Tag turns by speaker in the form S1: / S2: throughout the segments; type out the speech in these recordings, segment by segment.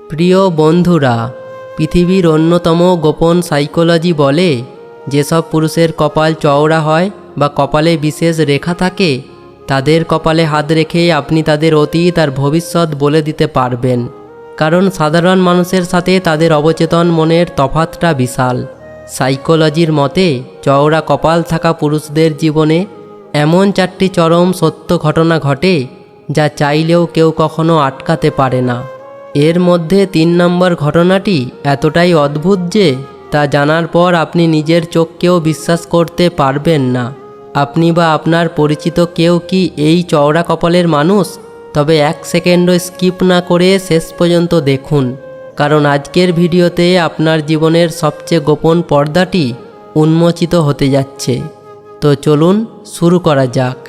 S1: প্রিয় বন্ধুরা, পৃথিবীর অন্যতম গোপন সাইকোলজি বলে যেসব পুরুষের কপাল চওড়া হয় বা কপালে বিশেষ রেখা থাকে, তাদের কপালে হাত রেখেই আপনি তাদের অতীত আর ভবিষ্যৎ বলে দিতে পারবেন। কারণ সাধারণ মানুষের সাথে তাদের অবচেতন মনের তফাৎটা বিশাল। সাইকোলজির মতে চওড়া কপাল থাকা পুরুষদের জীবনে এমন 4টি চরম সত্য ঘটনা ঘটে যা চাইলেও কেউ কখনো আটকাতে পারে না। এর মধ্যে 3 নম্বর ঘটনাটি এতটাই অদ্ভুত যে তা জানার পর আপনি নিজের চোখকেও বিশ্বাস করতে পারবেন না। আপনি বা আপনার পরিচিত কেউ কি এই চওড়া কপালের মানুষ? তবে 1 সেকেন্ডও স্কিপ না করে শেষ পর্যন্ত দেখুন, কারণ আজকের ভিডিওতে আপনার জীবনের সবচেয়ে গোপন পর্দাটি উন্মোচিত হতে যাচ্ছে। তো চলুন শুরু করা যাক।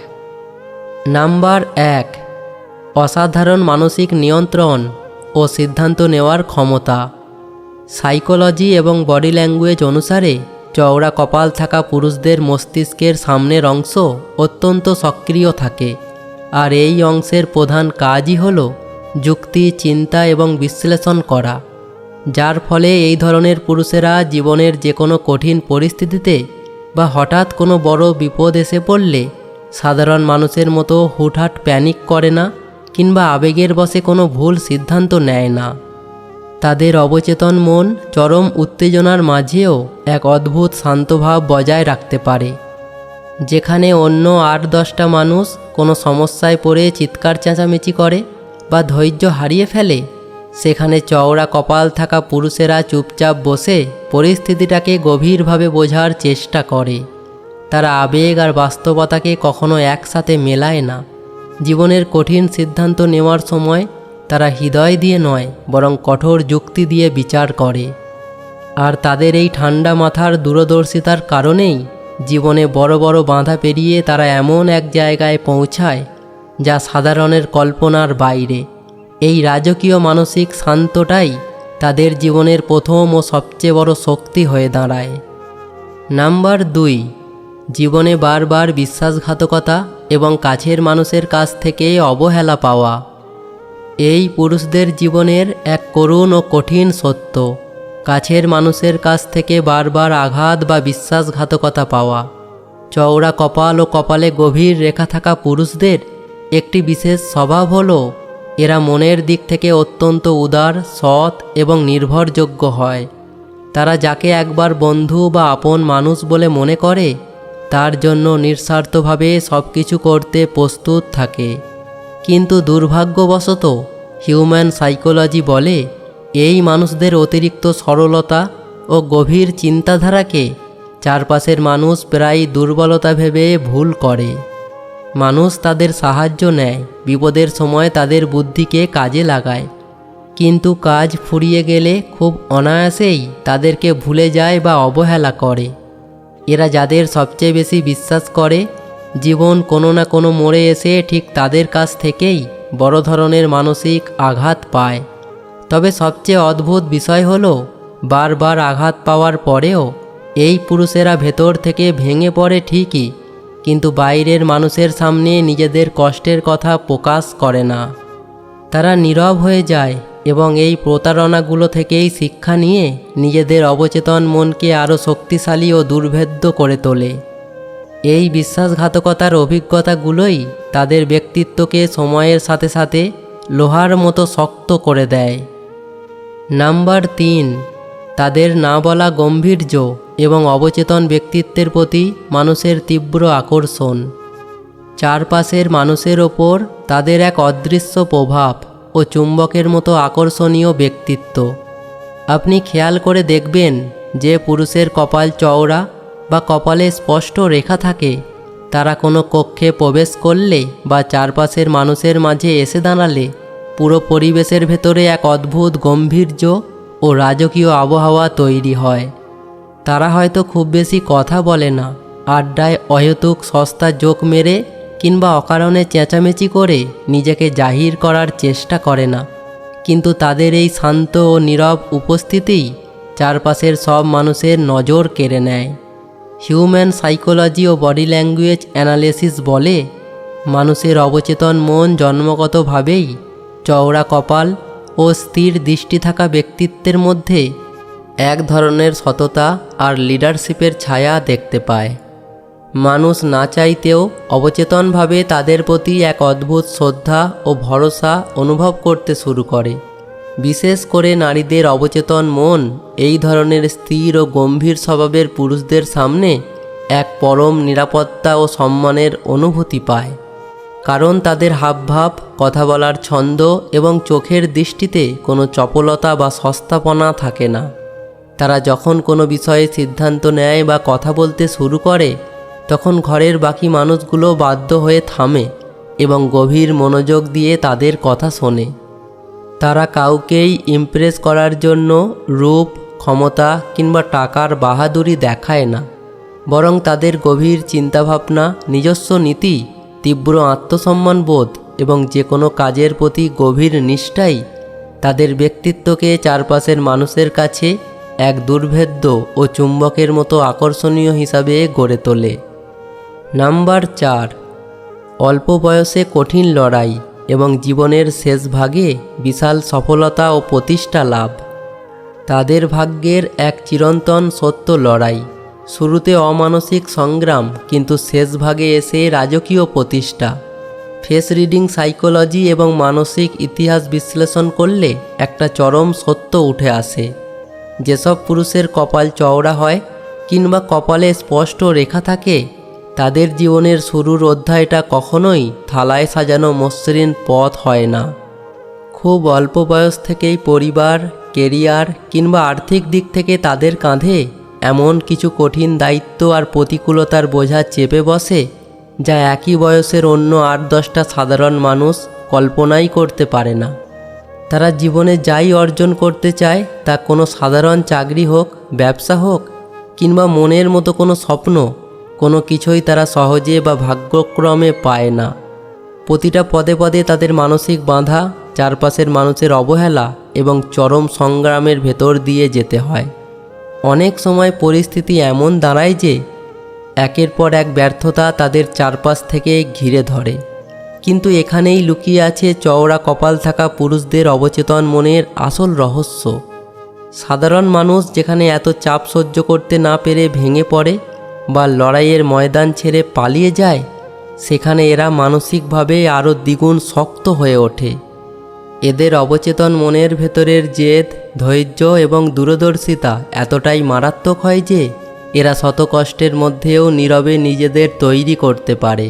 S1: নাম্বার 1, অসাধারণ মানসিক নিয়ন্ত্রণ ও সিদ্ধান্ত নেওয়ার ক্ষমতা। সাইকোলজি এবং বডি ল্যাঙ্গুয়েজ অনুসারে চওড়া কপাল থাকা পুরুষদের মস্তিষ্কের সামনের অংশ অত্যন্ত সক্রিয় থাকে, আর এই অংশের প্রধান কাজই হল যুক্তি, চিন্তা এবং বিশ্লেষণ করা, যার ফলে এই ধরনের পুরুষেরা জীবনের যে কোনো কঠিন পরিস্থিতিতে বা হঠাৎ কোনো বড় বিপদ এসে পড়লে সাধারণ মানুষের মতো হুটহাট প্যানিক করে না কিংবা আবেগের বশে কোনো ভুল সিদ্ধান্ত নেয় না। তাদের অবচেতন মন চরম উত্তেজনার মাঝেও এক অদ্ভুত শান্তভাব বজায় রাখতে পারে। যেখানে অন্য 8-10টা মানুষ কোনো সমস্যায় পড়ে চিৎকার চেঁচামেচি করে বা ধৈর্য হারিয়ে ফেলে, সেখানে চওড়া কপাল থাকা পুরুষেরা চুপচাপ বসে পরিস্থিতিটাকে গভীরভাবে বোঝার চেষ্টা করে। তারা আবেগ আর বাস্তবতাকে কখনো একসাথে মেলায় না। জীবনের কঠিন সিদ্ধান্ত নেওয়ার সময় তারা হৃদয় দিয়ে নয়, বরং কঠোর যুক্তি দিয়ে বিচার করে। আর তাদের এই ঠান্ডা মাথার দূরদর্শিতার কারণেই জীবনে বড় বড় বাধা পেরিয়ে তারা এমন এক জায়গায় পৌঁছায় যা সাধারণের কল্পনার বাইরে। এই রাজকীয় মানসিক শান্তটাই তাদের জীবনের প্রথম ও সবচেয়ে বড় শক্তি হয়ে দাঁড়ায়। নাম্বার 2, জীবনে বারবার বিশ্বাসঘাতকতা এবং কাছের মানুষের কাছ থেকে অবহেলা পাওয়া। এই পুরুষদের জীবনের এক করুণ ও কঠিন সত্য, কাছের মানুষের কাছ থেকে বারবার আঘাত বা বিশ্বাসঘাতকতা পাওয়া। চওড়া কপাল ও কপালে গভীর রেখা থাকা পুরুষদের একটি বিশেষ স্বভাব হলো এরা মনের দিক থেকে অত্যন্ত উদার, সৎ এবং নির্ভরযোগ্য হয়। তারা যাকে একবার বন্ধু বা আপন মানুষ বলে মনে করে তার জন্য নিঃস্বার্থভাবে সব কিছু করতে প্রস্তুত থাকে। কিন্তু দুর্ভাগ্যবশত হিউম্যান সাইকোলজি বলে এই মানুষদের অতিরিক্ত সরলতা ও গভীর চিন্তাধারাকে চারপাশের মানুষ প্রায় দুর্বলতা ভেবে ভুল করে। মানুষ তাদের সাহায্য নেয়, বিপদের সময় তাদের বুদ্ধিকে কাজে লাগায়, কিন্তু কাজ ফুরিয়ে গেলে খুব অনায়াসেই তাদেরকে ভুলে যায় বা অবহেলা করে। এরা যাদের সবচেয়ে বেশি বিশ্বাস করে, জীবন কোনো না কোনো মোড়ে এসে ঠিক তাদের কাছ থেকেই বড় ধরনের মানসিক আঘাত পায়। তবে সবচেয়ে অদ্ভুত বিষয় হলো বারবার আঘাত পাওয়ার পরেও এই পুরুষেরা ভেতর থেকে ভেঙে পড়ে ঠিকই, কিন্তু বাইরের মানুষের সামনে নিজেদের কষ্টের কথা প্রকাশ করে না। তারা নীরব হয়ে যায় এবং এই প্রতারণাগুলো থেকেই শিক্ষা নিয়ে নিজেদের অবচেতন মনকে আরও শক্তিশালী ও দুর্ভেদ্য করে তোলে। এই বিশ্বাসঘাতকতার অভিজ্ঞতাগুলোই তাদের ব্যক্তিত্বকে সময়ের সাথে সাথে লোহার মতো শক্ত করে দেয়। নাম্বার 3, তাদের না বলা গম্ভীর্য এবং অবচেতন ব্যক্তিত্বের প্রতি মানুষের তীব্র আকর্ষণ। চারপাশের মানুষের ওপর তাদের এক অদৃশ্য প্রভাব ও চুম্বকের মতো আকর্ষণীয় ব্যক্তিত্ব। আপনি খেয়াল করে দেখবেন যে পুরুষের কপাল চওড়া বা কপালে স্পষ্ট রেখা থাকে, তারা কোনো কক্ষে প্রবেশ করলে বা চারপাশের মানুষের মাঝে এসে দাঁড়ালে পুরো পরিবেশের ভেতরে এক অদ্ভুত গম্ভীর্য ও রাজকীয় আবহাওয়া তৈরি হয়। তারা হয়তো খুব বেশি কথা বলে না, আড্ডায় অহেতুক সস্তা জোক মেরে কিংবা অকারণে চেঁচামেচি করে নিজেকে জাহির করার চেষ্টা করে না, কিন্তু তাদের এই শান্ত ও নীরব উপস্থিতিই চারপাশের সব মানুষের নজর কেড়ে নেয়। হিউম্যান সাইকোলজি ও বডি ল্যাঙ্গুয়েজ অ্যানালিসিস বলে মানুষের অবচেতন মন জন্মগতভাবেই চওড়া কপাল ও স্থির দৃষ্টি থাকা ব্যক্তিত্বের মধ্যে এক ধরনের সততা আর লিডারশিপের ছায়া দেখতে পায়। মানুষ না চাইতেও অবচেতনভাবে তাদের প্রতি এক অদ্ভুত শ্রদ্ধা ও ভরসা অনুভব করতে শুরু করে। বিশেষ করে নারীদের অবচেতন মন এই ধরনের স্থির ও গম্ভীর স্বভাবের পুরুষদের সামনে এক পরম নিরাপত্তা ও সম্মানের অনুভূতি পায়। কারণ তাদের হাবভাব, কথা বলার ছন্দ এবং চোখের দৃষ্টিতে কোনো চপলতা বা সস্তাপনা থাকে না। তারা যখন কোনো বিষয়ে সিদ্ধান্ত নেয় বা কথা বলতে শুরু করে, তখন ঘরের বাকি মানুষগুলো বাধ্য হয়ে থামে এবং গভীর মনোযোগ দিয়ে তাদের কথা শোনে। তারা কাউকেই ইমপ্রেস করার জন্য রূপ, ক্ষমতা কিংবা টাকার বাহাদুরি দেখায় না, বরং তাদের গভীর চিন্তাভাবনা, নিজস্ব নীতি, তীব্র আত্মসম্মানবোধ এবং যে কোনো কাজের প্রতি গভীর নিষ্ঠাই তাদের ব্যক্তিত্বকে চারপাশের মানুষের কাছে এক দুর্ভেদ্য ও চুম্বকের মতো আকর্ষণীয় হিসাবে গড়ে তোলে। নাম্বার 4, অল্প বয়সে কঠিন লড়াই এবং জীবনের শেষ ভাগে বিশাল সফলতা ও প্রতিষ্ঠা লাভ। তাদের ভাগ্যের এক চিরন্তন সত্য লড়াই। শুরুতে অমানসিক সংগ্রাম, কিন্তু শেষ ভাগে এসে রাজকীয় প্রতিষ্ঠা। ফেস রিডিং সাইকোলজি এবং মানসিক ইতিহাস বিশ্লেষণ করলে একটা চরম সত্য উঠে আসে। যেসব পুরুষের কপাল চওড়া হয় কিংবা কপালে স্পষ্ট রেখা থাকে, তাদের জীবনের শুরুর অধ্যায়টা কখনোই থালায় সাজানো মসৃণ পথ হয় না। খুব অল্প বয়স থেকেই পরিবার, কেরিয়ার কিংবা আর্থিক দিক থেকে তাদের কাঁধে এমন কিছু কঠিন দায়িত্ব আর প্রতিকূলতার বোঝা চেপে বসে, যা একই বয়সের অন্য 8-10টা সাধারণ মানুষ কল্পনাই করতে পারে না। তারা জীবনে যাই অর্জন করতে চায়, তা কোনো সাধারণ চাকরি হোক, ব্যবসা হোক কিংবা মনের মতো কোনো স্বপ্ন, কোনো কিছুই তারা সহজে বা ভাগ্যক্রমে পায় না। প্রতিটা পদে পদে তাদের মানসিক বাধা, চারপাশের মানুষের অবহেলা এবং চরম সংগ্রামের ভেতর দিয়ে যেতে হয়। অনেক সময় পরিস্থিতি এমন দাঁড়ায় যে একের পর এক ব্যর্থতা তাদের চারপাশ থেকে ঘিরে ধরে। কিন্তু এখানেই লুকিয়ে আছে চওড়া কপাল থাকা পুরুষদের অবচেতন মনের আসল রহস্য। সাধারণ মানুষ যেখানে এত চাপ সহ্য করতে না পেরে ভেঙে পড়ে বা লড়াইয়ের ময়দান ছেড়ে পালিয়ে যায়, সেখানে এরা মানসিকভাবে আরও দ্বিগুণ শক্ত হয়ে ওঠে। এদের অবচেতন মনের ভেতরের জেদ, ধৈর্য এবং দূরদর্শিতা এতটাই মারাত্মক হয় যে এরা শত কষ্টের মধ্যেও নীরবে নিজেদের তৈরি করতে পারে।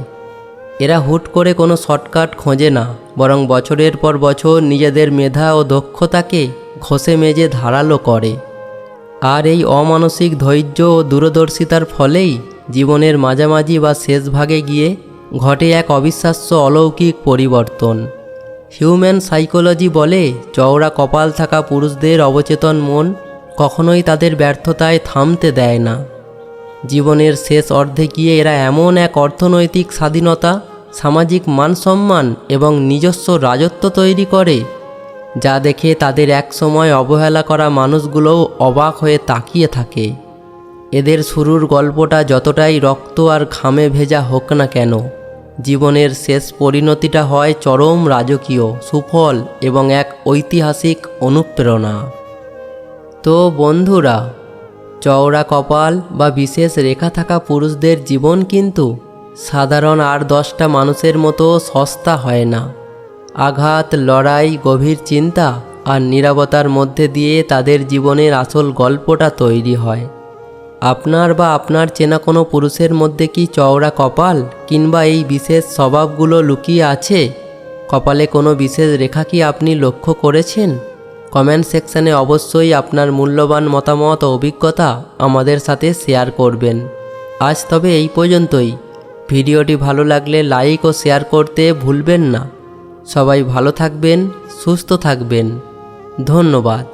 S1: এরা হুট করে কোনো শর্টকাট খোঁজে না, বরং বছরের পর বছর নিজেদের মেধা ও দক্ষতাকে ঘষে মেজে ধারালো করে। আর এই অমানসিক ধৈর্য ও দূরদর্শিতার ফলেই জীবনের মাঝামাঝি বা শেষ ভাগে গিয়ে ঘটে এক অবিশ্বাস্য অলৌকিক পরিবর্তন। হিউম্যান সাইকোলজি বলে, চওড়া কপাল থাকা পুরুষদের অবচেতন মন কখনোই তাদের ব্যর্থতায় থামতে দেয় না। জীবনের শেষ অর্ধে গিয়ে এরা এমন এক অর্থনৈতিক স্বাধীনতা, সামাজিক মানসম্মান এবং নিজস্ব রাজত্ব তৈরি করে, যা দেখে তাদের একসময় অবহেলা করা মানুষগুলোও অবাক হয়ে তাকিয়ে থাকে। এদের শুরুর গল্পটা যতটাই রক্ত আর ঘামে ভেজা হোক না কেন, জীবনের শেষ পরিণতিটা হয় চরম রাজকীয়, সুফল এবং এক ঐতিহাসিক অনুপ্রেরণা। তো বন্ধুরা, চওড়া কপাল বা বিশেষ রেখা থাকা পুরুষদের জীবন কিন্তু সাধারণ 8-10টা মানুষের মতো সস্তা হয় না। আঘাত, লড়াই, গভীর চিন্তা আর নীরবতার মধ্যে দিয়ে তাদের জীবনের আসল গল্পটা তৈরি হয়। আপনার বা আপনার চেনা কোনো পুরুষের মধ্যে কি চওড়া কপাল কিংবা এই বিশেষ স্বভাবগুলো লুকিয়ে আছে? কপালে কোনো বিশেষ রেখা কি আপনি লক্ষ্য করেছেন? কমেন্ট সেকশানে অবশ্যই আপনার মূল্যবান মতামত ও অভিজ্ঞতা আমাদের সাথে শেয়ার করবেন। আজ তবে এই পর্যন্তই। ভিডিওটি ভালো লাগলে লাইক ও শেয়ার করতে ভুলবেন না। সবাই ভালো থাকবেন, সুস্থ থাকবেন। ধন্যবাদ।